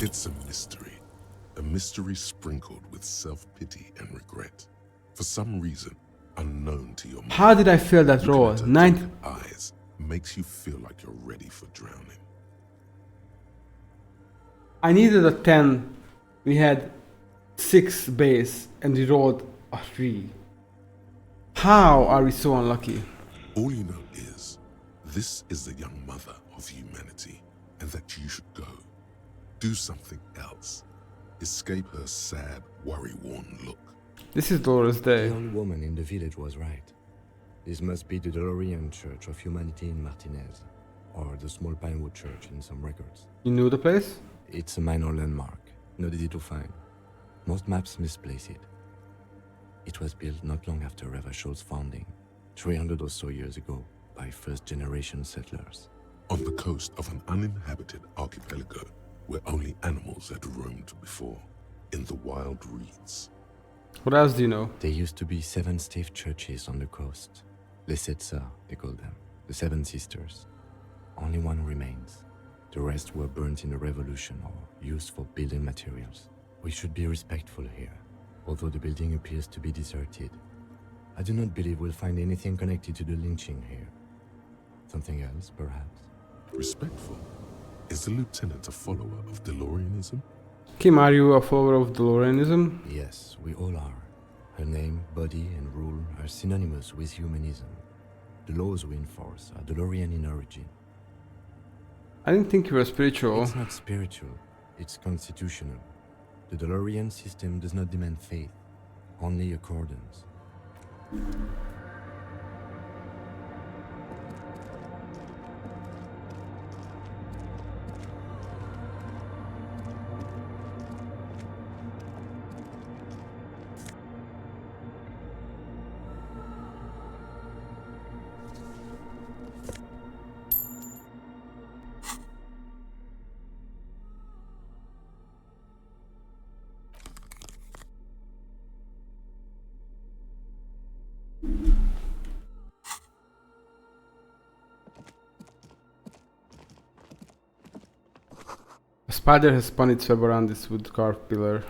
It's a mystery sprinkled with self-pity and regret. For some reason, unknown to your mind, How did I fail that looking roll? at her 9. deep eyes makes you feel like you're ready for drowning. I needed a 10. We had 6 base and we rolled a 3. How are we so unlucky? All you know is, this is the young mother of humanity, and that you should go. Do something else. Escape her sad, worry-worn look. This is Dolores Day. The old woman in the village was right. This must be the DeLorean Church of Humanity in Martinez, or the small Pinewood Church in some records. You knew the place? It's a minor landmark, not easy to find. Most maps misplace it. It was built not long after Revachol's founding, 300 or so years ago, by first-generation settlers. On the coast of an uninhabited archipelago where only animals had roamed before, in the wild reeds. What else do you know? There used to be 7 stave churches on the coast. Les Setsa, they call them, the 7 sisters. Only one remains. The rest were burnt in the revolution or used for building materials. We should be respectful here, although the building appears to be deserted. I do not believe we'll find anything connected to the lynching here. Something else, perhaps? Respectful? Is the lieutenant a follower of DeLoreanism? Kim, are you a follower of DeLoreanism? Yes, we all are. Her name, body, and rule are synonymous with humanism. The laws we enforce are DeLorean in origin. I didn't think you were spiritual. It's not spiritual, it's constitutional. The DeLorean system does not demand faith, only accordance. A spider has spun its web around this wood carved pillar.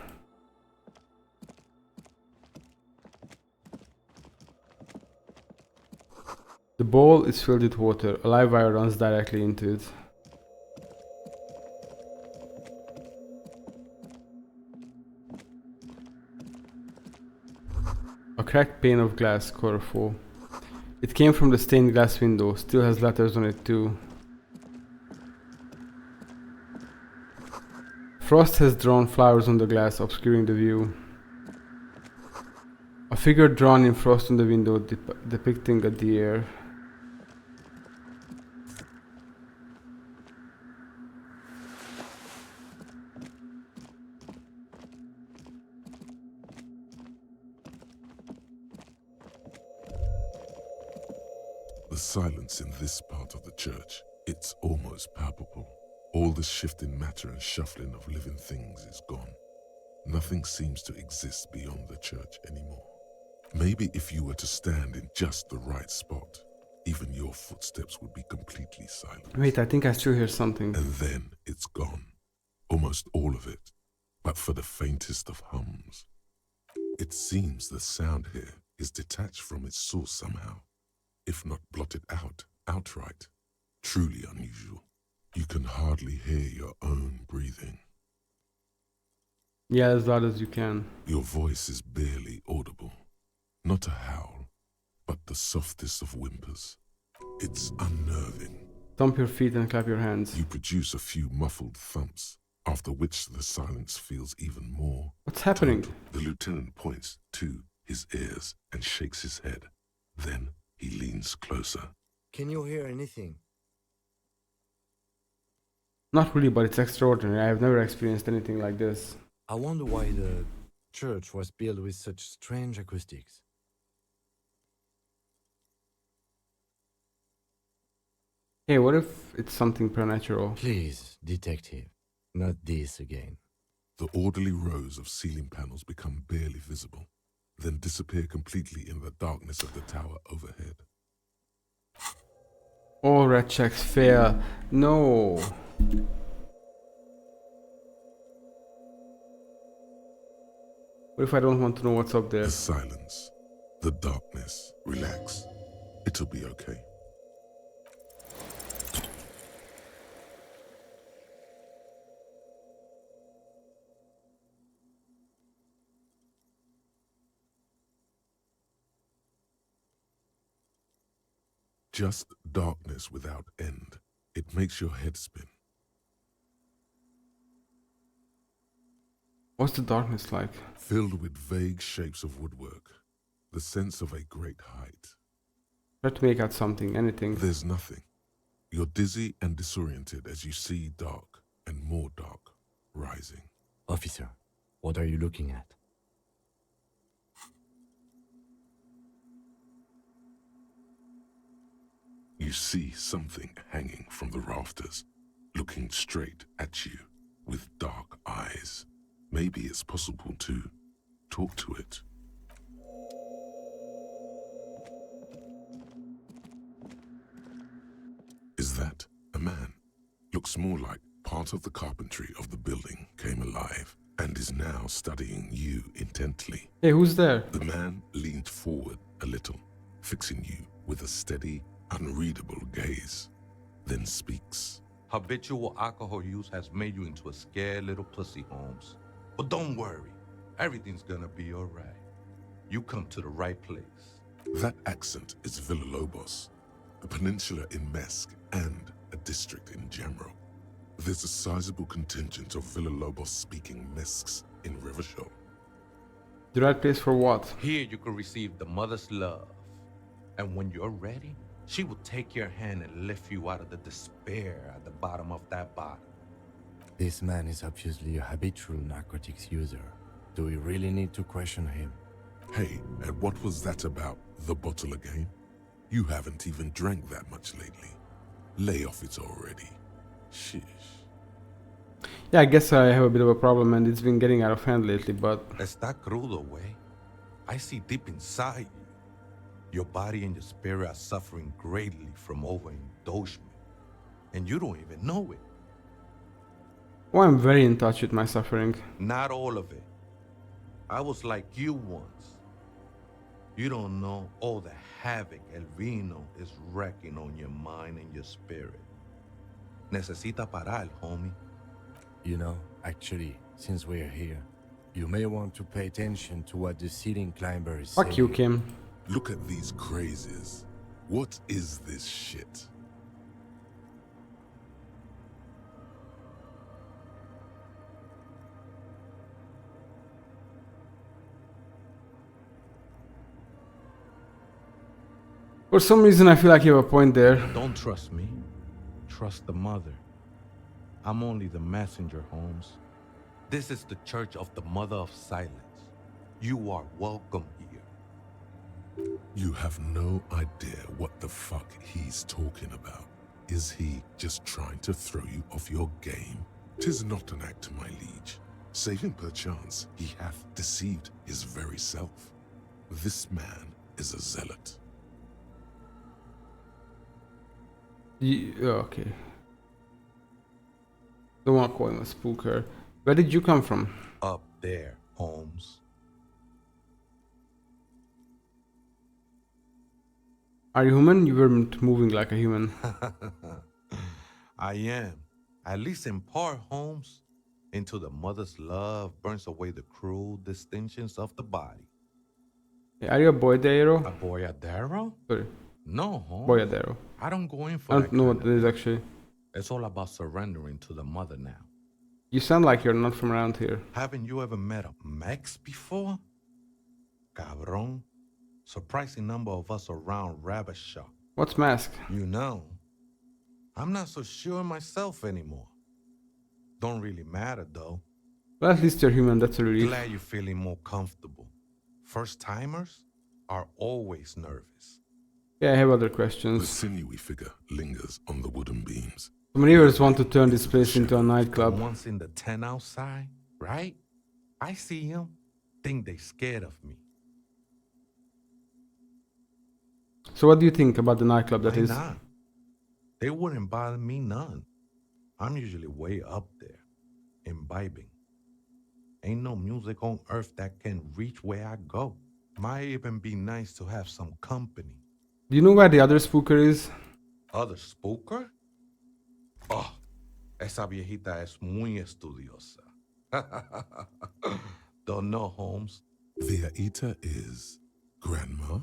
The bowl is filled with water. A live wire runs directly into it. A cracked pane of glass, colorful. It came from the stained glass window. Still has letters on it too. Frost has drawn flowers on the glass, obscuring the view. A figure drawn in frost on the window, depicting a deer. The silence in this part of the church, it's almost palpable. All the shifting matter and shuffling of living things is gone. Nothing seems to exist beyond the church anymore. Maybe if you were to stand in just the right spot, even your footsteps would be completely silent. Wait, I think I still hear something. And then it's gone. Almost all of it, but for the faintest of hums. It seems the sound here is detached from its source somehow, if not blotted out outright. Truly unusual. You can hardly hear your own breathing. Yeah, as loud as you can. Your voice is barely audible. Not a howl, but the softest of whimpers. It's unnerving. Stomp your feet and clap your hands. You produce a few muffled thumps, after which the silence feels even more. What's happening? Total. The lieutenant points to his ears and shakes his head. Then he leans closer. Can you hear anything? Not really, but it's extraordinary. I have never experienced anything like this. I wonder why the church was built with such strange acoustics. Hey, what if it's something preternatural? Please, detective, not this again. The orderly rows of ceiling panels become barely visible, then disappear completely in the darkness of the tower overhead. All red checks fail. No. What if I don't want to know what's up there? The silence, the darkness. Relax. It'll be okay. Just darkness without end. It makes your head spin. What's the darkness like? Filled with vague shapes of woodwork. The sense of a great height. Try to make out something, anything. There's nothing. You're dizzy and disoriented as you see dark and more dark rising. Officer, what are you looking at? You see something hanging from the rafters, looking straight at you with dark eyes. Maybe it's possible to talk to it. Is that a man? Looks more like part of the carpentry of the building came alive and is now studying you intently. Hey, who's there? The man leaned forward a little, fixing you with a steady, unreadable gaze, then speaks. Habitual alcohol use has made you into a scared little pussy, Holmes. But don't worry, everything's gonna be all right. You come to the right place. That accent is Villalobos, a peninsula in Mesk and a district in general. There's a sizable contingent of Villalobos-speaking Mesks in Rivershaw. The right place for what? Here you can receive the mother's love. And when you're ready, she will take your hand and lift you out of the despair at the bottom of that bottle. This man is obviously a habitual narcotics user. Do we really need to question him? Hey, and what was that about the bottle again? You haven't even drank that much lately. Lay off it already. Sheesh. Yeah, I guess I have a bit of a problem and it's been getting out of hand lately, but... Está crudo, way. I see deep inside you. Your body and your spirit are suffering greatly from overindulgence. And you don't even know it. Oh, I'm very in touch with my suffering. Not all of it. I was like you once. You don't know all the havoc El Vino is wrecking on your mind and your spirit. Necesita parar, homie. You know, actually, since we're here, you may want to pay attention to what the ceiling climber is saying. Fuck you, Kim. Look at these crazies. What is this shit? For some reason, I feel like you have a point there. Don't trust me. Trust the mother. I'm only the messenger, Holmes. This is the Church of the Mother of Silence. You are welcome here. You have no idea what the fuck he's talking about. Is he just trying to throw you off your game? 'Tis not an act, my liege. Save him perchance, he hath deceived his very self. This man is a zealot. Okay. Don't want to call him a spooker. Where did you come from? Up there, Holmes. Are you human? You weren't moving like a human. I am. At least in part, Holmes. Into the mother's love burns away the cruel distinctions of the body. Hey, are you a boyadero? A boyadero? Sorry, No, Holmes. boyadero. I don't go in for I that don't know what kind it of is actually. It's all about surrendering to the mother now. You sound like you're not from around here. Haven't you ever met a Mex before? Cabron. Surprising number of us around Ravishaw. What's mask? You know, I'm not so sure myself anymore. Don't really matter though. Well, at least you're human, that's a relief. Glad you're feeling more comfortable. First timers are always nervous. Yeah, I have other The questions. sinewy figure lingers on the wooden beams. Some neighbors want to turn this place into a nightclub. Once in the tent outside, right? I see him, think they scared of me. So what do you think about the nightclub that Why is? not? They wouldn't bother me none. I'm usually way up there, imbibing. Ain't no music on earth that can reach where I go. Might even be nice to have some company. Do you know where the other spooker is? Other spooker? Oh, esa viejita es muy estudiosa. Don't know, Holmes. Viejita is grandma?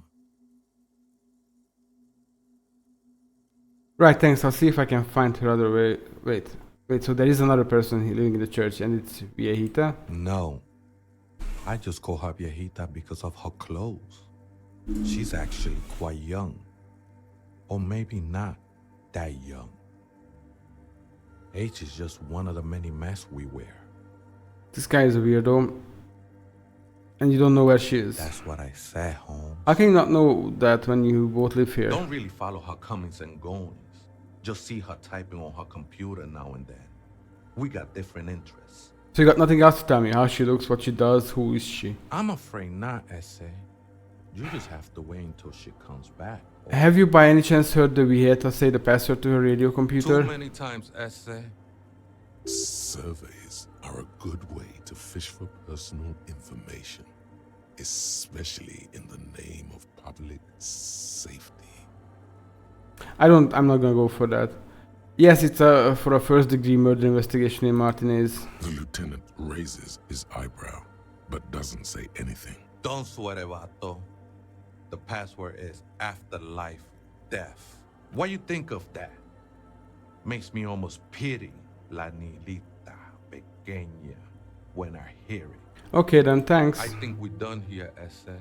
Right, thanks. I'll see if I can find her other way. Wait, so there is another person living in the church and it's Viejita? No. I just call her viejita because of her clothes. She's actually quite young. Or maybe not that young. Age is just one of the many masks we wear. This guy is a weirdo. And you don't know where she is. That's what I said, Holmes. How can you not know that when you both live here? Don't really follow her comings and goings. Just see her typing on her computer now and then. We got different interests. So you got nothing else to tell me? How she looks, what she does, who is she? I'm afraid not, Essay. You just have to wait until she comes back. Have you by any chance heard the Viejita say the password to her radio computer? Too many times, Essay. Surveys are a good way to fish for personal information, especially in the name of public safety. I'm not gonna go for that. Yes, it's for a first-degree murder investigation in Martinez. The lieutenant raises his eyebrow, but doesn't say anything. Don't sweat it, vato. The password is afterlife death. What you think of that? Makes me almost pity La Nilita Pequeña when I hear it. Okay then, thanks. I think we're done here, Essay.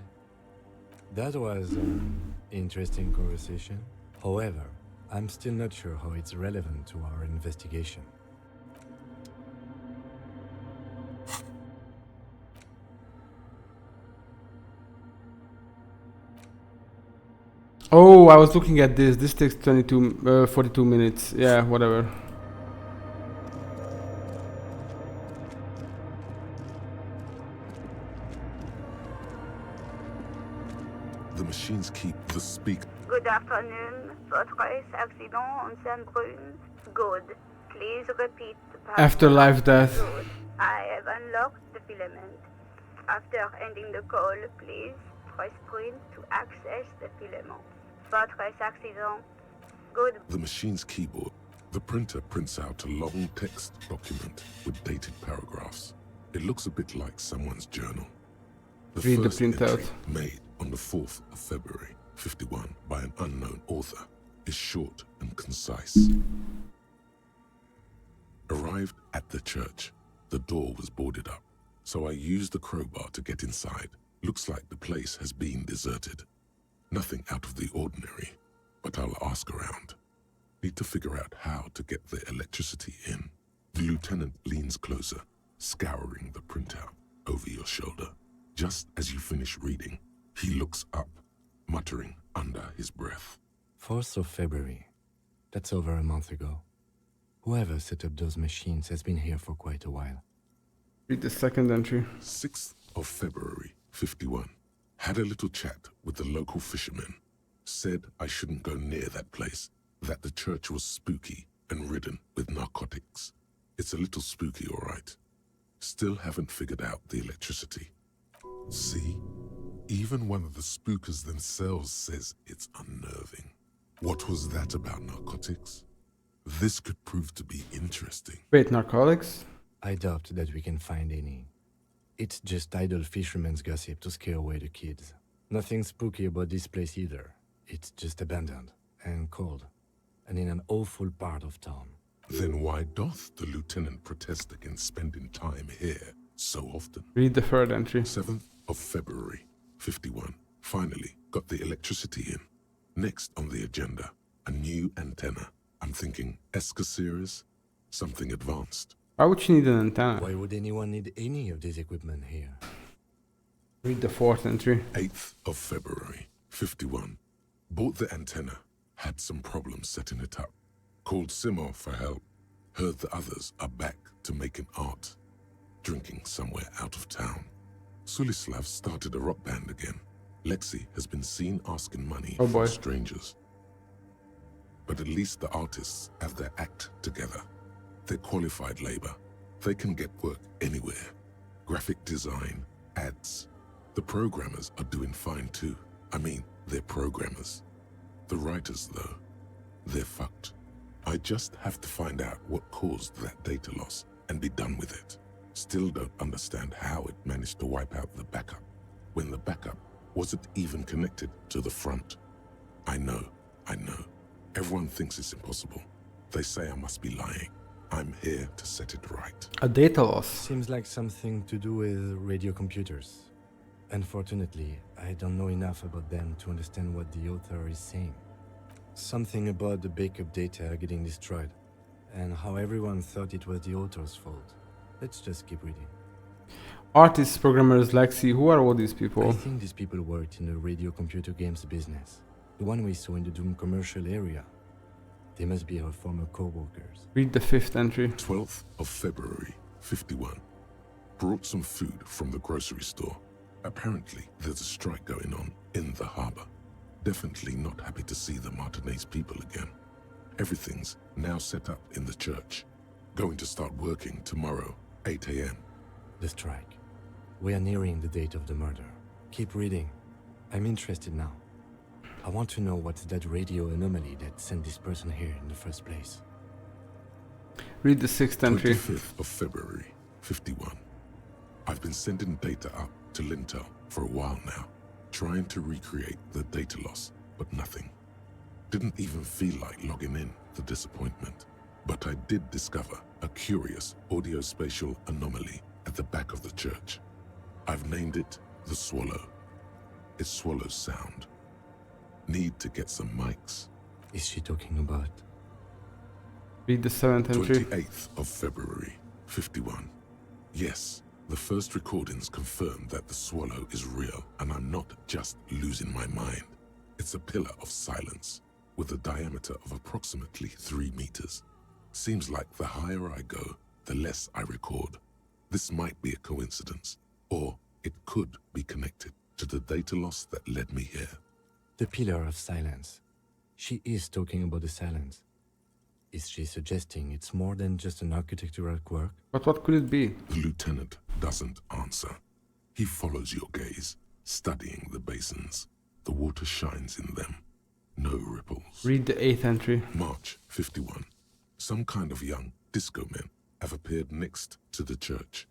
That was an interesting conversation. However, I'm still not sure how it's relevant to our investigation. Oh, I was looking at this. This takes 42 minutes. Yeah, whatever. The machines keep the speak. Good afternoon. Votre accident on Saint-Brune. Good. Please repeat the password. Afterlife death. Good. I have unlocked the filament. After ending the call, please press print to access the filament. Votre accident. Good. The machine's keyboard. The printer prints out a long text document with dated paragraphs. It looks a bit like someone's journal. Read the first printout. entry, made on the 4th of February, 51, by an unknown author, is short and concise. Arrived at the church. The door was boarded up, so I used the crowbar to get inside. Looks like the place has been deserted. Nothing out of the ordinary, but I'll ask around. Need to figure out how to get the electricity in. The lieutenant leans closer, scouring the printout over your shoulder. Just as you finish reading, he looks up, muttering under his breath. 4th of February. That's over a month ago. Whoever set up those machines has been here for quite a while. Read the second entry. 6th of February, 51. Had a little chat with the local fishermen. Said I shouldn't go near that place, that the church was spooky and ridden with narcotics. It's a little spooky, all right. Still haven't figured out the electricity. See? Even one of the spookers themselves says it's unnerving. What was that about narcotics? This could prove to be interesting. Wait, narcotics? I doubt that we can find any. It's just idle fishermen's gossip to scare away the kids. Nothing spooky about this place either. It's just abandoned and cold, and in an awful part of town. Then why doth the lieutenant protest against spending time here so often? Read the third entry. 7th of February, 51. Finally got the electricity in. Next on the agenda, a new antenna. I'm thinking ESCA series, something advanced. Why would you need an antenna? Why would anyone need any of this equipment here? Read the fourth entry. 8th of February, 51. Bought the antenna, had some problems setting it up. Called Simon for help. Heard the others are back to making art. Drinking somewhere out of town. Sulislav started a rock band again. Lexi has been seen asking money Oh boy. from strangers. But at least the artists have their act together. They're qualified labor. They can get work anywhere. graphic design, ads. The programmers are doing fine too. I mean, they're programmers. The writers, though, they're fucked. I just have to find out what caused that data loss and be done with it. Still don't understand how it managed to wipe out the backup, when the backup wasn't even connected to the front. I know. Everyone thinks it's impossible. They say I must be lying. I'm here to set it right. A data loss. Seems like something to do with radio computers. Unfortunately, I don't know enough about them to understand what the author is saying. Something about the backup data getting destroyed, and how everyone thought it was the author's fault. Let's just keep reading. Artists, programmers, Lexi, who are all these people? I think these people worked in the radio computer games business. The one we saw in the Doom commercial area. They must be our former co-workers. Read the 5th entry. 12th of February, 51. Brought some food from the grocery store. Apparently, there's a strike going on in the harbor. Definitely not happy to see the Martinez people again. Everything's now set up in the church. Going to start working tomorrow, 8 a.m. The strike. We are nearing the date of the murder. Keep reading. I'm interested now. I want to know what's that radio anomaly that sent this person here in the first place. Read the 6th entry. 25th of February, 51. I've been sending data up to Lintel for a while now, trying to recreate the data loss, but nothing. Didn't even feel like logging in, the disappointment. But I did discover a curious audio-spatial anomaly at the back of the church. I've named it the Swallow. It swallows sound. Need to get some mics. Is she talking about? Read the 7th entry. 28th of February, 51. Yes, the first recordings confirm that the Swallow is real, and I'm not just losing my mind. It's a pillar of silence, with a diameter of approximately 3 meters. Seems like the higher I go, the less I record. This might be a coincidence, or it could be connected to the data loss that led me here. The pillar of silence. She is talking about the silence. Is she suggesting it's more than just an architectural quirk? But what could it be? The lieutenant doesn't answer. He follows your gaze, studying the basins. The water shines in them. No ripples. Read the 8th entry. March 51. Some kind of young disco men have appeared next to the church.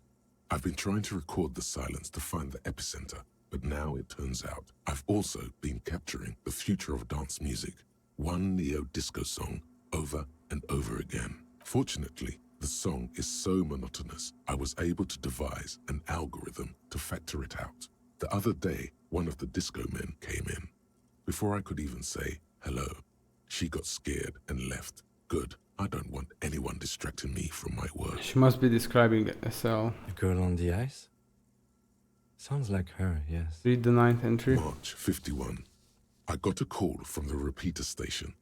I've been trying to record the silence to find the epicenter, but now it turns out I've also been capturing the future of dance music, one neo-disco song over and over again. Fortunately, the song is so monotonous, I was able to devise an algorithm to factor it out. The other day, one of the disco men came in. Before I could even say hello, she got scared and left. Good. I don't want anyone distracting me from my work. She must be describing SL. The girl on the ice? Sounds like her, yes. Read the 9th entry. March 51. I got a call from the repeater station.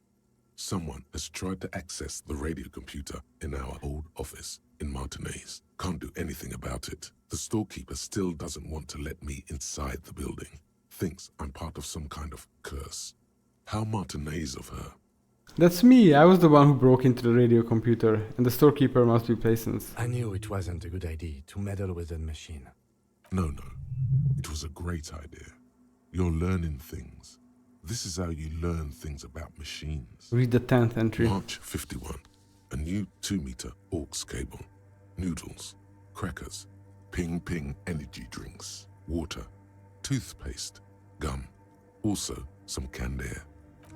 Someone has tried to access the radio computer in our old office in Martinez. Can't do anything about it. The storekeeper still doesn't want to let me inside the building. Thinks I'm part of some kind of curse. How Martinez of her. That's me. I was the one who broke into the radio computer, and the storekeeper must be Payson's. I knew it wasn't a good idea to meddle with that machine. No. It was a great idea. You're learning things. This is how you learn things about machines. Read the 10th entry. March 51. A new 2-meter aux cable. Noodles. Crackers. Ping energy drinks. Water. Toothpaste. Gum. Also some canned air.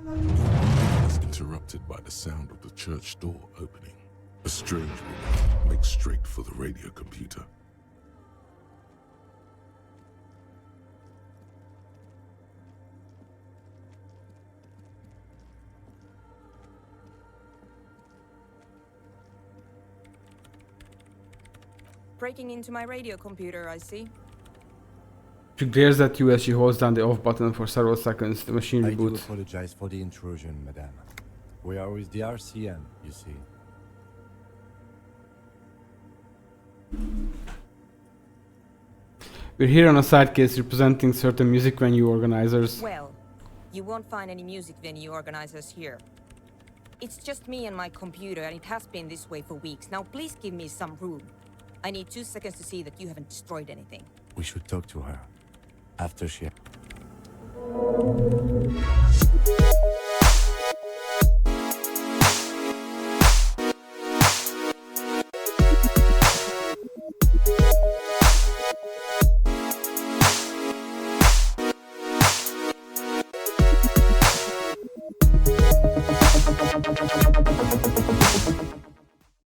Was interrupted by the sound of the church door opening. A strange woman makes straight for the radio computer. Breaking into my radio computer, I see. She glares at you as she holds down the off button for several seconds. The machine I do reboots. apologize for the intrusion, madame. We are with the RCM, you see. We're here on a side case representing certain music venue organizers. Well, you won't find any music venue organizers here. It's just me and my computer, and it has been this way for weeks. Now please give me some room. I need 2 seconds to see that you haven't destroyed anything. We should talk to her after she...